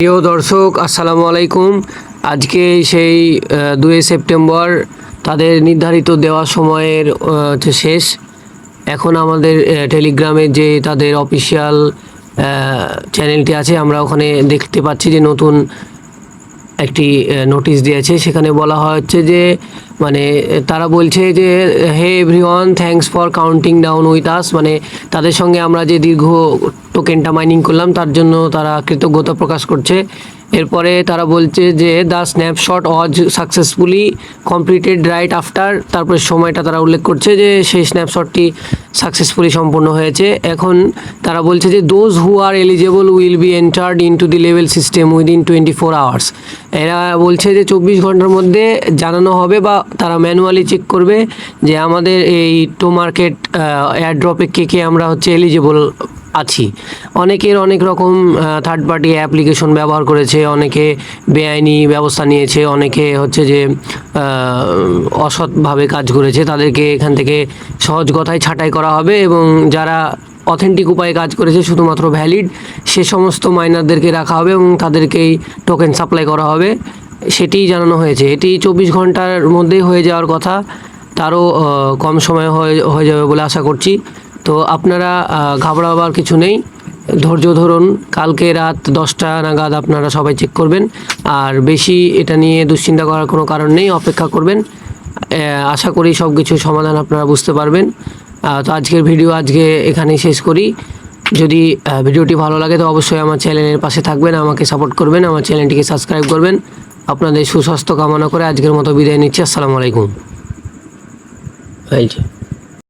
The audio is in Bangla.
প্রিয় দর্শক আসসালামু আলাইকুম। আজকে সেই 2 সেপ্টেম্বর তাদের নির্ধারিত দেওয়া সময়ের শেষ। এখন আমাদের টেলিগ্রামে যে তাদের অফিসিয়াল চ্যানেলটি আছে, আমরা ওখানে দেখতে পাচ্ছি যে নতুন একটি নোটিশ দিয়েছে। সেখানে বলা হচ্ছে যে মানে তারা বলছে যে hey everyone, thanks for counting down with us, মানে তাদের সঙ্গে আমরা যে দীর্ঘ টোকেনটা মাইনিং করলাম তার জন্য তারা কৃতজ্ঞতা প্রকাশ করছে। এরপরে তারা বলছে যে the snapshot was successfully completed right after, তারপরে সময়টা তারা উল্লেখ করছে যে সেই স্ন্যাপশটটি সাকসেসফুলি সম্পূর্ণ হয়েছে। এখন তারা বলছে যে those who R eligible will be entered into the level system within 24 hours. এরা বলছে যে 24 ঘন্টার মধ্যে জানানো হবে বা তারা ম্যানুয়ালি চেক করবে যে আমাদের এই টো মার্কেট এয়ারড্রপে কে আমরা এলিজেবল আছি। অনেকের অনেক রকম থার্ড পার্টি অ্যাপ্লিকেশন ব্যবহার করেছে, অনেকে বেআইনি ব্যবস্থা নিয়েছে, অনেকে যে অসৎভাবে কাজ করেছে। তাদেরকে এখান থেকে সহজ কথায় ছাঁটাই করা হবে এবং যারা অথেন্টিক উপায়ে কাজ করেছে, শুধুমাত্র ভ্যালিড, সে সমস্ত মাইনারদেরকে রাখা হবে এবং তাদেরকেই টোকেন সাপ্লাই করা হবে, সেটিই জানানো হয়েছে। এটি 24 ঘন্টার মধ্যেই হয়ে যাওয়ার কথা, তারও কম সময় হয়ে যাবে বলে আশা করছি। তো আপনারা ঘাবড়াবার কিছু নেই, ধৈর্য ধরুন। কালকে রাত 10টা নাগাদ আপনারা সবাই চেক করবেন, আর বেশি এটা নিয়ে দুশ্চিন্তা করার কোনো কারণ নেই, অপেক্ষা করবেন। আশা করি সব কিছু সমাধান আপনারা বুঝতে পারবেন। তো আজকের ভিডিও এখানেই শেষ করি। যদি ভিডিওটি ভালো লাগে তো অবশ্যই আমার চ্যানেলের পাশে থাকবেন, আমাকে সাপোর্ট করবেন, আমার চ্যানেলটিকে সাবস্ক্রাইব করবেন। আপনাদের সুস্বাস্থ্য কামনা করে আজকের মতো বিদায় নিচ্ছি। আসসালামু আলাইকুম।